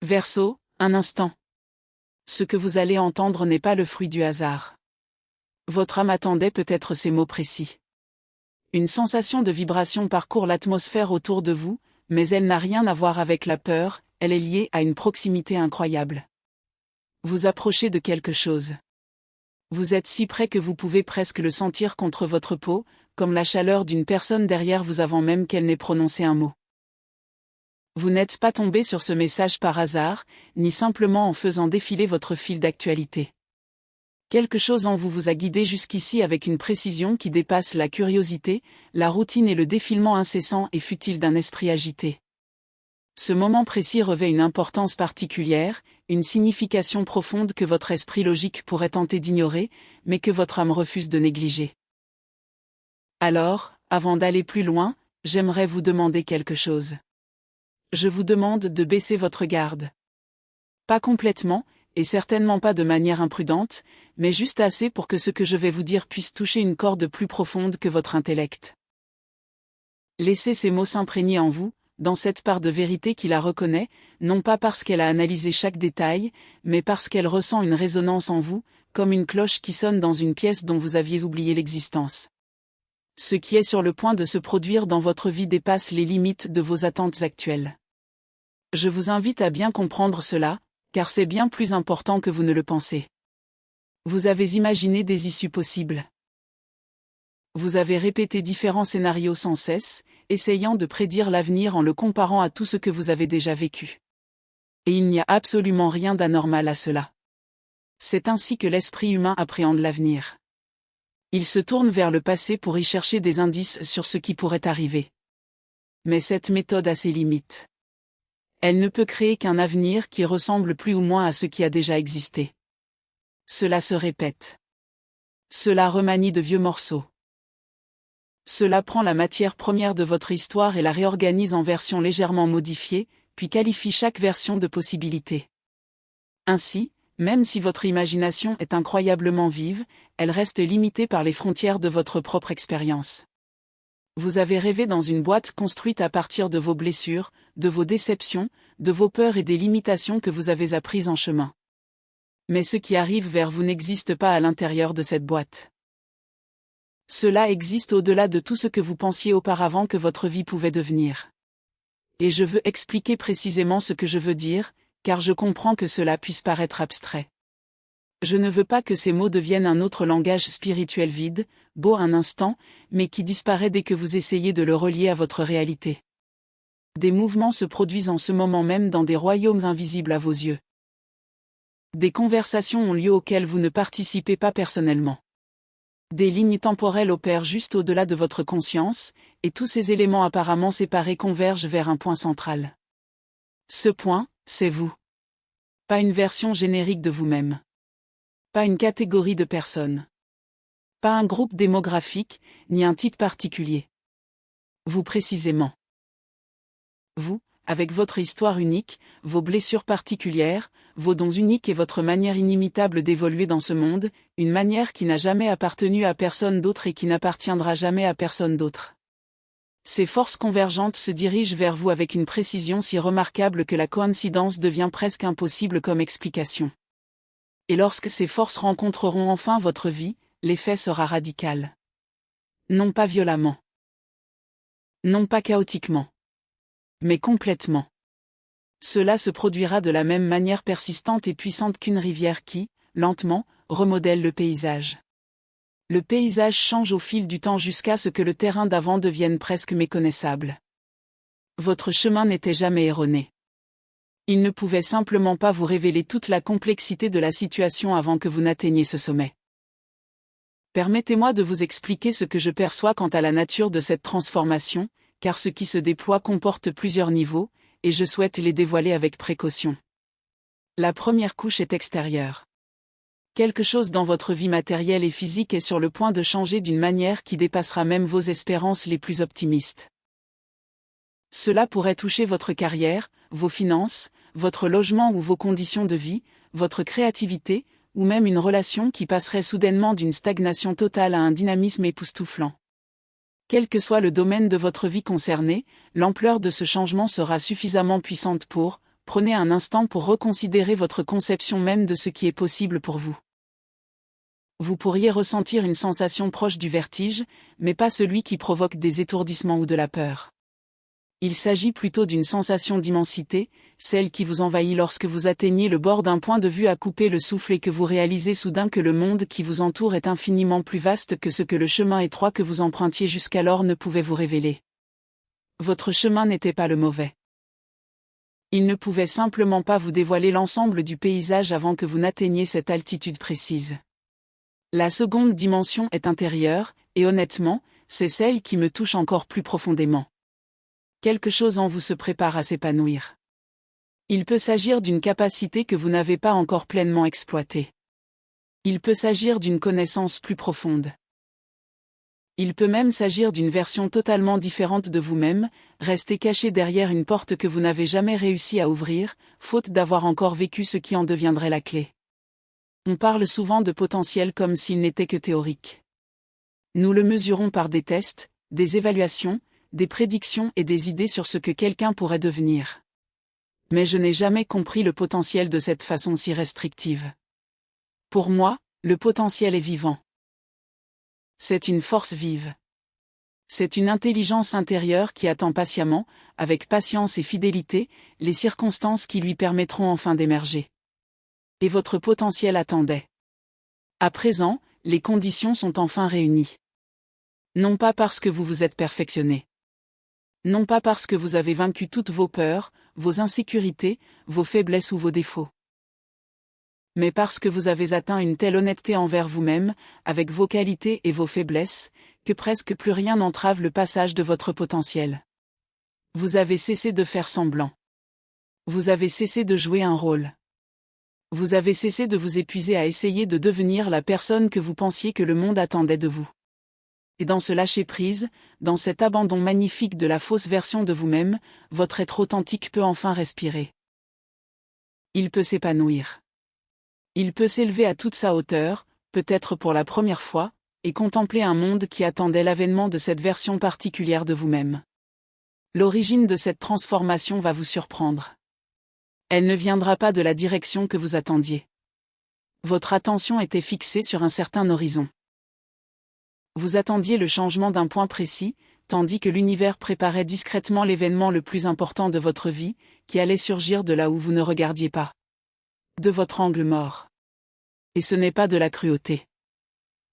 Verseau, un instant. Ce que vous allez entendre n'est pas le fruit du hasard. Votre âme attendait peut-être ces mots précis. Une sensation de vibration parcourt l'atmosphère autour de vous, mais elle n'a rien à voir avec la peur, elle est liée à une proximité incroyable. Vous approchez de quelque chose. Vous êtes si près que vous pouvez presque le sentir contre votre peau, comme la chaleur d'une personne derrière vous avant même qu'elle n'ait prononcé un mot. Vous n'êtes pas tombé sur ce message par hasard, ni simplement en faisant défiler votre fil d'actualité. Quelque chose en vous vous a guidé jusqu'ici avec une précision qui dépasse la curiosité, la routine et le défilement incessant et futile d'un esprit agité. Ce moment précis revêt une importance particulière, une signification profonde que votre esprit logique pourrait tenter d'ignorer, mais que votre âme refuse de négliger. Alors, avant d'aller plus loin, j'aimerais vous demander quelque chose. Je vous demande de baisser votre garde. Pas complètement, et certainement pas de manière imprudente, mais juste assez pour que ce que je vais vous dire puisse toucher une corde plus profonde que votre intellect. Laissez ces mots s'imprégner en vous, dans cette part de vérité qui la reconnaît, non pas parce qu'elle a analysé chaque détail, mais parce qu'elle ressent une résonance en vous, comme une cloche qui sonne dans une pièce dont vous aviez oublié l'existence. Ce qui est sur le point de se produire dans votre vie dépasse les limites de vos attentes actuelles. Je vous invite à bien comprendre cela, car c'est bien plus important que vous ne le pensez. Vous avez imaginé des issues possibles. Vous avez répété différents scénarios sans cesse, essayant de prédire l'avenir en le comparant à tout ce que vous avez déjà vécu. Et il n'y a absolument rien d'anormal à cela. C'est ainsi que l'esprit humain appréhende l'avenir. Il se tourne vers le passé pour y chercher des indices sur ce qui pourrait arriver. Mais cette méthode a ses limites. Elle ne peut créer qu'un avenir qui ressemble plus ou moins à ce qui a déjà existé. Cela se répète. Cela remanie de vieux morceaux. Cela prend la matière première de votre histoire et la réorganise en versions légèrement modifiées, puis qualifie chaque version de possibilité. Ainsi, même si votre imagination est incroyablement vive, elle reste limitée par les frontières de votre propre expérience. Vous avez rêvé dans une boîte construite à partir de vos blessures, de vos déceptions, de vos peurs et des limitations que vous avez apprises en chemin. Mais ce qui arrive vers vous n'existe pas à l'intérieur de cette boîte. Cela existe au-delà de tout ce que vous pensiez auparavant que votre vie pouvait devenir. Et je veux expliquer précisément ce que je veux dire, car je comprends que cela puisse paraître abstrait. Je ne veux pas que ces mots deviennent un autre langage spirituel vide, beau un instant, mais qui disparaît dès que vous essayez de le relier à votre réalité. Des mouvements se produisent en ce moment même dans des royaumes invisibles à vos yeux. Des conversations ont lieu auxquelles vous ne participez pas personnellement. Des lignes temporelles opèrent juste au-delà de votre conscience, et tous ces éléments apparemment séparés convergent vers un point central. Ce point, c'est vous. Pas une version générique de vous-même. Pas une catégorie de personnes. Pas un groupe démographique, ni un type particulier. Vous précisément. Vous, avec votre histoire unique, vos blessures particulières, vos dons uniques et votre manière inimitable d'évoluer dans ce monde, une manière qui n'a jamais appartenu à personne d'autre et qui n'appartiendra jamais à personne d'autre. Ces forces convergentes se dirigent vers vous avec une précision si remarquable que la coïncidence devient presque impossible comme explication. Et lorsque ces forces rencontreront enfin votre vie, l'effet sera radical. Non pas violemment. Non pas chaotiquement. Mais complètement. Cela se produira de la même manière persistante et puissante qu'une rivière qui, lentement, remodèle le paysage. Le paysage change au fil du temps jusqu'à ce que le terrain d'avant devienne presque méconnaissable. Votre chemin n'était jamais erroné. Il ne pouvait simplement pas vous révéler toute la complexité de la situation avant que vous n'atteigniez ce sommet. Permettez-moi de vous expliquer ce que je perçois quant à la nature de cette transformation, car ce qui se déploie comporte plusieurs niveaux, et je souhaite les dévoiler avec précaution. La première couche est extérieure. Quelque chose dans votre vie matérielle et physique est sur le point de changer d'une manière qui dépassera même vos espérances les plus optimistes. Cela pourrait toucher votre carrière, vos finances, votre logement ou vos conditions de vie, votre créativité, ou même une relation qui passerait soudainement d'une stagnation totale à un dynamisme époustouflant. Quel que soit le domaine de votre vie concerné, l'ampleur de ce changement sera suffisamment puissante pour, prenez un instant pour reconsidérer votre conception même de ce qui est possible pour vous. Vous pourriez ressentir une sensation proche du vertige, mais pas celui qui provoque des étourdissements ou de la peur. Il s'agit plutôt d'une sensation d'immensité, celle qui vous envahit lorsque vous atteignez le bord d'un point de vue à couper le souffle et que vous réalisez soudain que le monde qui vous entoure est infiniment plus vaste que ce que le chemin étroit que vous empruntiez jusqu'alors ne pouvait vous révéler. Votre chemin n'était pas le mauvais. Il ne pouvait simplement pas vous dévoiler l'ensemble du paysage avant que vous n'atteigniez cette altitude précise. La seconde dimension est intérieure, et honnêtement, c'est celle qui me touche encore plus profondément. Quelque chose en vous se prépare à s'épanouir. Il peut s'agir d'une capacité que vous n'avez pas encore pleinement exploitée. Il peut s'agir d'une connaissance plus profonde. Il peut même s'agir d'une version totalement différente de vous-même, restée cachée derrière une porte que vous n'avez jamais réussi à ouvrir, faute d'avoir encore vécu ce qui en deviendrait la clé. On parle souvent de potentiel comme s'il n'était que théorique. Nous le mesurons par des tests, des évaluations, des prédictions et des idées sur ce que quelqu'un pourrait devenir. Mais je n'ai jamais compris le potentiel de cette façon si restrictive. Pour moi, le potentiel est vivant. C'est une force vive. C'est une intelligence intérieure qui attend patiemment, avec patience et fidélité, les circonstances qui lui permettront enfin d'émerger. Et votre potentiel attendait. À présent, les conditions sont enfin réunies. Non pas parce que vous vous êtes perfectionné. Non pas parce que vous avez vaincu toutes vos peurs, vos insécurités, vos faiblesses ou vos défauts. Mais parce que vous avez atteint une telle honnêteté envers vous-même, avec vos qualités et vos faiblesses, que presque plus rien n'entrave le passage de votre potentiel. Vous avez cessé de faire semblant. Vous avez cessé de jouer un rôle. Vous avez cessé de vous épuiser à essayer de devenir la personne que vous pensiez que le monde attendait de vous. Et dans ce lâcher-prise, dans cet abandon magnifique de la fausse version de vous-même, votre être authentique peut enfin respirer. Il peut s'épanouir. Il peut s'élever à toute sa hauteur, peut-être pour la première fois, et contempler un monde qui attendait l'avènement de cette version particulière de vous-même. L'origine de cette transformation va vous surprendre. Elle ne viendra pas de la direction que vous attendiez. Votre attention était fixée sur un certain horizon. Vous attendiez le changement d'un point précis, tandis que l'univers préparait discrètement l'événement le plus important de votre vie, qui allait surgir de là où vous ne regardiez pas. De votre angle mort. Et ce n'est pas de la cruauté.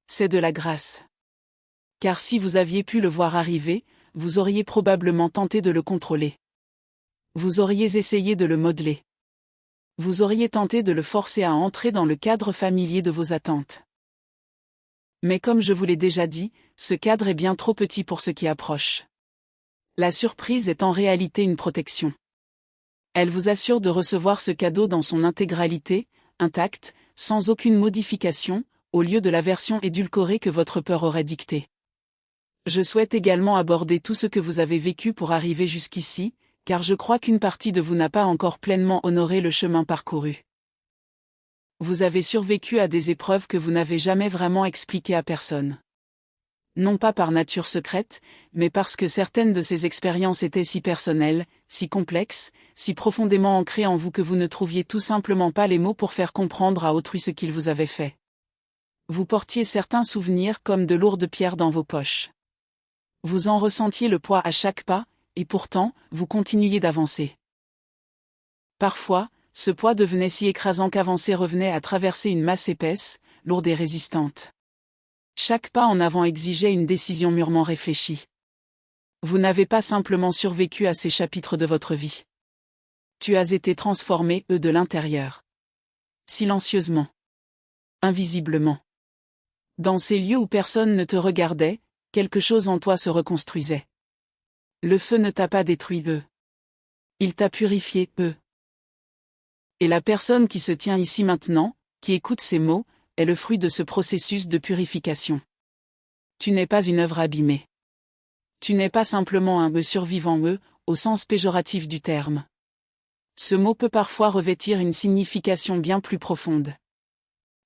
C'est de la grâce. Car si vous aviez pu le voir arriver, vous auriez probablement tenté de le contrôler. Vous auriez essayé de le modeler. Vous auriez tenté de le forcer à entrer dans le cadre familier de vos attentes. Mais comme je vous l'ai déjà dit, ce cadre est bien trop petit pour ce qui approche. La surprise est en réalité une protection. Elle vous assure de recevoir ce cadeau dans son intégralité, intact, sans aucune modification, au lieu de la version édulcorée que votre peur aurait dictée. Je souhaite également aborder tout ce que vous avez vécu pour arriver jusqu'ici, car je crois qu'une partie de vous n'a pas encore pleinement honoré le chemin parcouru. Vous avez survécu à des épreuves que vous n'avez jamais vraiment expliquées à personne. Non pas par nature secrète, mais parce que certaines de ces expériences étaient si personnelles, si complexes, si profondément ancrées en vous que vous ne trouviez tout simplement pas les mots pour faire comprendre à autrui ce qu'il vous avait fait. Vous portiez certains souvenirs comme de lourdes pierres dans vos poches. Vous en ressentiez le poids à chaque pas, et pourtant, vous continuiez d'avancer. Parfois, ce poids devenait si écrasant qu'avancer revenait à traverser une masse épaisse, lourde et résistante. Chaque pas en avant exigeait une décision mûrement réfléchie. Vous n'avez pas simplement survécu à ces chapitres de votre vie. Tu as été transformé, de l'intérieur. Silencieusement. Invisiblement. Dans ces lieux où personne ne te regardait, quelque chose en toi se reconstruisait. Le feu ne t'a pas détruit, il t'a purifié, Et la personne qui se tient ici maintenant, qui écoute ces mots, est le fruit de ce processus de purification. Tu n'es pas une œuvre abîmée. Tu n'es pas simplement un survivant au sens péjoratif du terme. Ce mot peut parfois revêtir une signification bien plus profonde.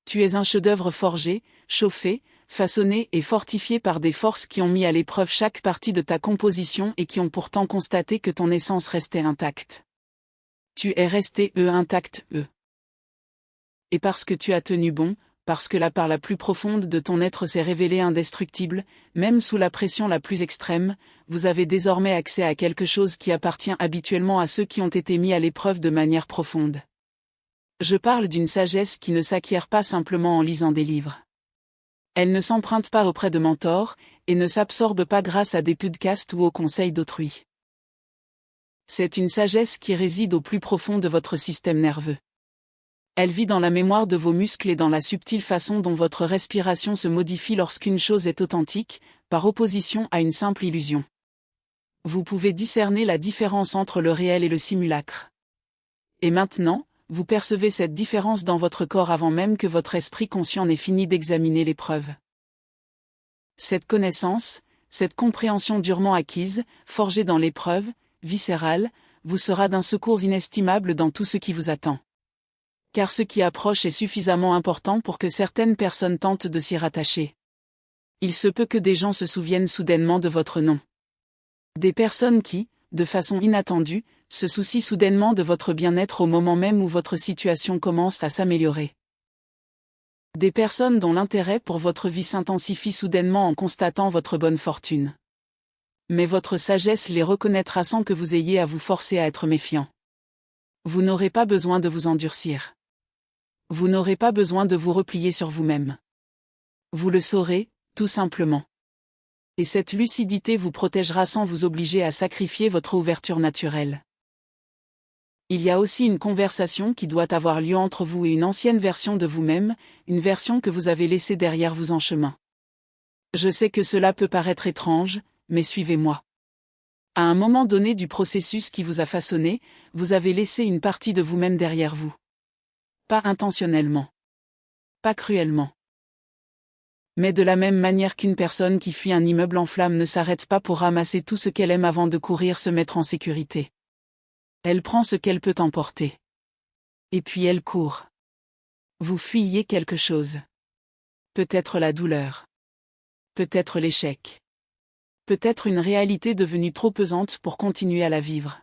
Tu es un chef-d'œuvre forgé, chauffé, façonné et fortifié par des forces qui ont mis à l'épreuve chaque partie de ta composition et qui ont pourtant constaté que ton essence restait intacte. Tu es resté intact. Et parce que tu as tenu bon, parce que la part la plus profonde de ton être s'est révélée indestructible, même sous la pression la plus extrême, vous avez désormais accès à quelque chose qui appartient habituellement à ceux qui ont été mis à l'épreuve de manière profonde. Je parle d'une sagesse qui ne s'acquiert pas simplement en lisant des livres. Elle ne s'emprunte pas auprès de mentors, et ne s'absorbe pas grâce à des podcasts ou aux conseils d'autrui. C'est une sagesse qui réside au plus profond de votre système nerveux. Elle vit dans la mémoire de vos muscles et dans la subtile façon dont votre respiration se modifie lorsqu'une chose est authentique, par opposition à une simple illusion. Vous pouvez discerner la différence entre le réel et le simulacre. Et maintenant, vous percevez cette différence dans votre corps avant même que votre esprit conscient n'ait fini d'examiner l'épreuve. Cette connaissance, cette compréhension durement acquise, forgée dans l'épreuve, viscérale, vous sera d'un secours inestimable dans tout ce qui vous attend. Car ce qui approche est suffisamment important pour que certaines personnes tentent de s'y rattacher. Il se peut que des gens se souviennent soudainement de votre nom. Des personnes qui, de façon inattendue, se soucient soudainement de votre bien-être au moment même où votre situation commence à s'améliorer. Des personnes dont l'intérêt pour votre vie s'intensifie soudainement en constatant votre bonne fortune. Mais votre sagesse les reconnaîtra sans que vous ayez à vous forcer à être méfiant. Vous n'aurez pas besoin de vous endurcir. Vous n'aurez pas besoin de vous replier sur vous-même. Vous le saurez, tout simplement. Et cette lucidité vous protégera sans vous obliger à sacrifier votre ouverture naturelle. Il y a aussi une conversation qui doit avoir lieu entre vous et une ancienne version de vous-même, une version que vous avez laissée derrière vous en chemin. Je sais que cela peut paraître étrange, mais suivez-moi. À un moment donné du processus qui vous a façonné, vous avez laissé une partie de vous-même derrière vous. Pas intentionnellement. Pas cruellement. Mais de la même manière qu'une personne qui fuit un immeuble en flammes ne s'arrête pas pour ramasser tout ce qu'elle aime avant de courir se mettre en sécurité. Elle prend ce qu'elle peut emporter. Et puis elle court. Vous fuyez quelque chose. Peut-être la douleur. Peut-être l'échec. Peut-être une réalité devenue trop pesante pour continuer à la vivre.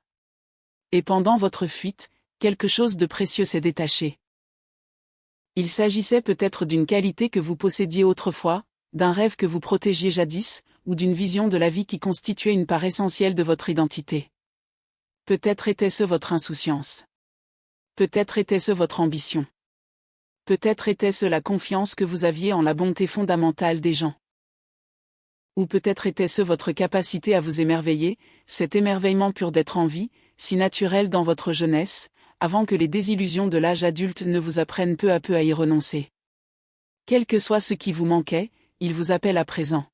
Et pendant votre fuite, quelque chose de précieux s'est détaché. Il s'agissait peut-être d'une qualité que vous possédiez autrefois, d'un rêve que vous protégiez jadis, ou d'une vision de la vie qui constituait une part essentielle de votre identité. Peut-être était-ce votre insouciance. Peut-être était-ce votre ambition. Peut-être était-ce la confiance que vous aviez en la bonté fondamentale des gens. Ou peut-être était-ce votre capacité à vous émerveiller, cet émerveillement pur d'être en vie, si naturel dans votre jeunesse, avant que les désillusions de l'âge adulte ne vous apprennent peu à peu à y renoncer. Quel que soit ce qui vous manquait, il vous appelle à présent.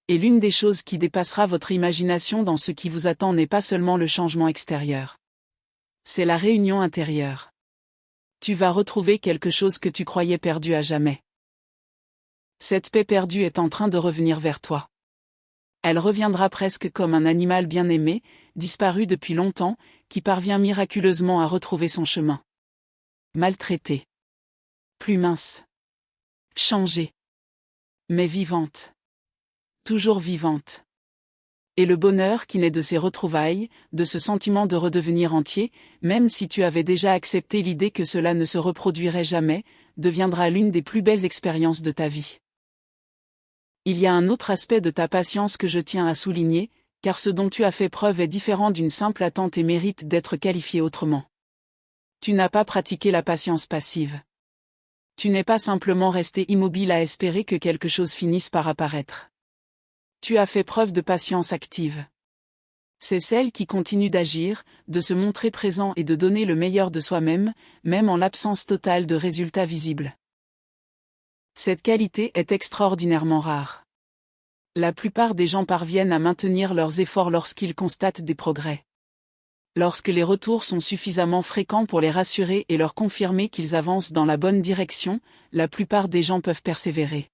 Et l'une des choses qui dépassera votre imagination dans ce qui vous attend n'est pas seulement le changement extérieur. C'est la réunion intérieure. Tu vas retrouver quelque chose que tu croyais perdu à jamais. Cette paix perdue est en train de revenir vers toi. Elle reviendra presque comme un animal bien-aimé, disparu depuis longtemps, qui parvient miraculeusement à retrouver son chemin. Maltraitée. Plus mince. Changée. Mais vivante. Toujours vivante. Et le bonheur qui naît de ces retrouvailles, de ce sentiment de redevenir entier, même si tu avais déjà accepté l'idée que cela ne se reproduirait jamais, deviendra l'une des plus belles expériences de ta vie. Il y a un autre aspect de ta patience que je tiens à souligner, car ce dont tu as fait preuve est différent d'une simple attente et mérite d'être qualifié autrement. Tu n'as pas pratiqué la patience passive. Tu n'es pas simplement resté immobile à espérer que quelque chose finisse par apparaître. Tu as fait preuve de patience active. C'est celle qui continue d'agir, de se montrer présent et de donner le meilleur de soi-même, même en l'absence totale de résultats visibles. Cette qualité est extraordinairement rare. La plupart des gens parviennent à maintenir leurs efforts lorsqu'ils constatent des progrès. Lorsque les retours sont suffisamment fréquents pour les rassurer et leur confirmer qu'ils avancent dans la bonne direction, la plupart des gens peuvent persévérer.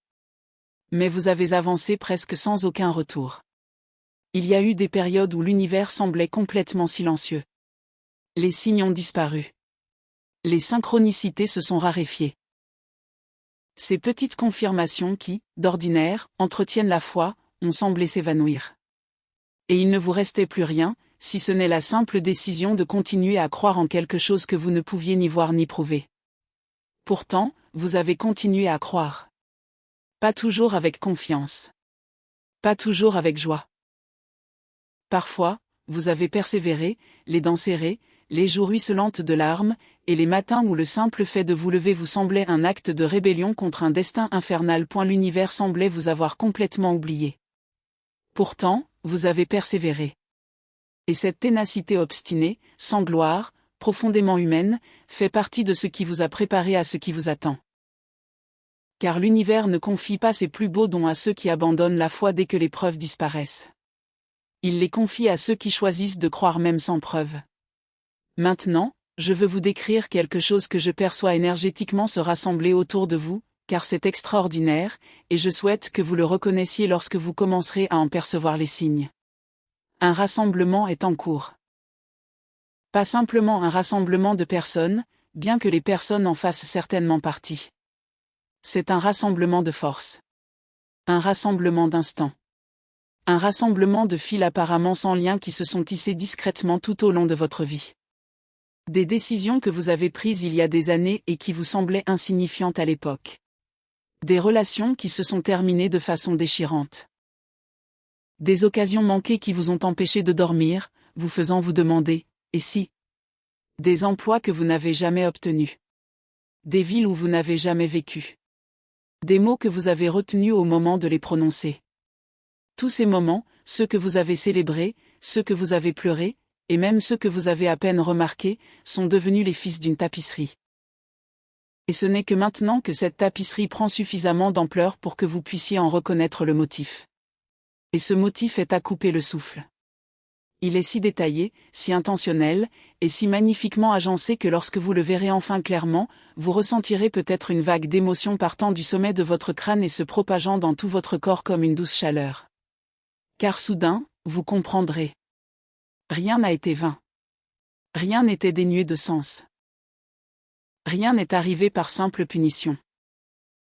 Mais vous avez avancé presque sans aucun retour. Il y a eu des périodes où l'univers semblait complètement silencieux. Les signes ont disparu. Les synchronicités se sont raréfiées. Ces petites confirmations qui, d'ordinaire, entretiennent la foi, ont semblé s'évanouir. Et il ne vous restait plus rien, si ce n'est la simple décision de continuer à croire en quelque chose que vous ne pouviez ni voir ni prouver. Pourtant, vous avez continué à croire. Pas toujours avec confiance. Pas toujours avec joie. Parfois, vous avez persévéré, les dents serrées, les joues ruisselantes de larmes, et les matins où le simple fait de vous lever vous semblait un acte de rébellion contre un destin infernal. L'univers semblait vous avoir complètement oublié. Pourtant, vous avez persévéré. Et cette ténacité obstinée, sans gloire, profondément humaine, fait partie de ce qui vous a préparé à ce qui vous attend. Car l'univers ne confie pas ses plus beaux dons à ceux qui abandonnent la foi dès que les preuves disparaissent. Il les confie à ceux qui choisissent de croire même sans preuve. Maintenant, je veux vous décrire quelque chose que je perçois énergétiquement se rassembler autour de vous, car c'est extraordinaire, et je souhaite que vous le reconnaissiez lorsque vous commencerez à en percevoir les signes. Un rassemblement est en cours. Pas simplement un rassemblement de personnes, bien que les personnes en fassent certainement partie. C'est un rassemblement de force. Un rassemblement d'instants. Un rassemblement de fils apparemment sans lien qui se sont tissés discrètement tout au long de votre vie. Des décisions que vous avez prises il y a des années et qui vous semblaient insignifiantes à l'époque. Des relations qui se sont terminées de façon déchirante. Des occasions manquées qui vous ont empêché de dormir, vous faisant vous demander « et si ?» Des emplois que vous n'avez jamais obtenus. Des villes où vous n'avez jamais vécu. Des mots que vous avez retenus au moment de les prononcer. Tous ces moments, ceux que vous avez célébrés, ceux que vous avez pleurés, et même ceux que vous avez à peine remarqués, sont devenus les fils d'une tapisserie. Et ce n'est que maintenant que cette tapisserie prend suffisamment d'ampleur pour que vous puissiez en reconnaître le motif. Et ce motif est à couper le souffle. Il est si détaillé, si intentionnel, et si magnifiquement agencé que lorsque vous le verrez enfin clairement, vous ressentirez peut-être une vague d'émotion partant du sommet de votre crâne et se propageant dans tout votre corps comme une douce chaleur. Car soudain, vous comprendrez. Rien n'a été vain. Rien n'était dénué de sens. Rien n'est arrivé par simple punition.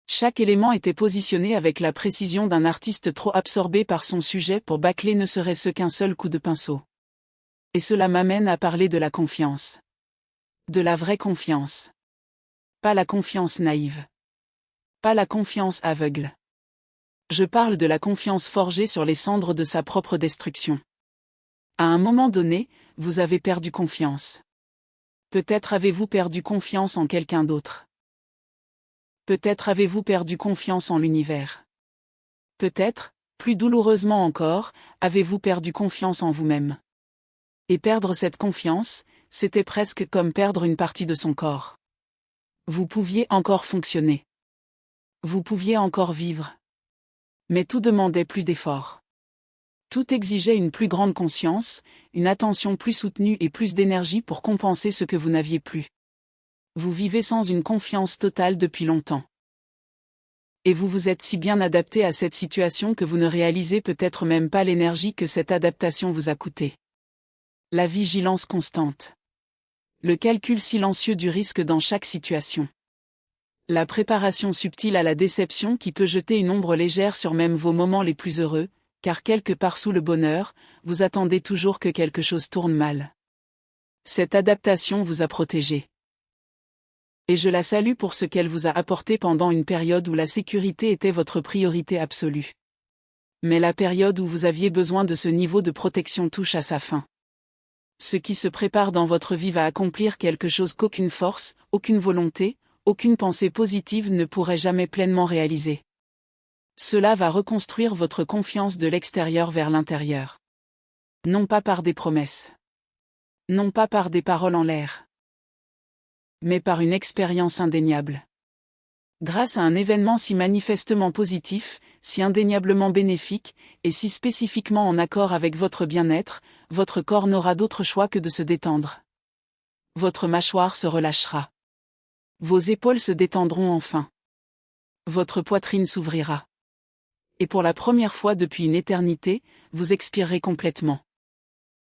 Chaque élément était positionné avec la précision d'un artiste trop absorbé par son sujet pour bâcler ne serait-ce qu'un seul coup de pinceau. Et cela m'amène à parler de la confiance. De la vraie confiance. Pas la confiance naïve. Pas la confiance aveugle. Je parle de la confiance forgée sur les cendres de sa propre destruction. À un moment donné, vous avez perdu confiance. Peut-être avez-vous perdu confiance en quelqu'un d'autre. Peut-être avez-vous perdu confiance en l'univers. Peut-être, plus douloureusement encore, avez-vous perdu confiance en vous-même. Et perdre cette confiance, c'était presque comme perdre une partie de son corps. Vous pouviez encore fonctionner. Vous pouviez encore vivre. Mais tout demandait plus d'efforts. Tout exigeait une plus grande conscience, une attention plus soutenue et plus d'énergie pour compenser ce que vous n'aviez plus. Vous vivez sans une confiance totale depuis longtemps. Et vous vous êtes si bien adapté à cette situation que vous ne réalisez peut-être même pas l'énergie que cette adaptation vous a coûté. La vigilance constante. Le calcul silencieux du risque dans chaque situation. La préparation subtile à la déception qui peut jeter une ombre légère sur même vos moments les plus heureux, car quelque part sous le bonheur, vous attendez toujours que quelque chose tourne mal. Cette adaptation vous a protégé. Et je la salue pour ce qu'elle vous a apporté pendant une période où la sécurité était votre priorité absolue. Mais la période où vous aviez besoin de ce niveau de protection touche à sa fin. Ce qui se prépare dans votre vie va accomplir quelque chose qu'aucune force, aucune volonté, aucune pensée positive ne pourrait jamais pleinement réaliser. Cela va reconstruire votre confiance de l'extérieur vers l'intérieur. Non pas par des promesses. Non pas par des paroles en l'air. Mais par une expérience indéniable. Grâce à un événement si manifestement positif, si indéniablement bénéfique, et si spécifiquement en accord avec votre bien-être, votre corps n'aura d'autre choix que de se détendre. Votre mâchoire se relâchera. Vos épaules se détendront enfin. Votre poitrine s'ouvrira. Et pour la première fois depuis une éternité, vous expirerez complètement.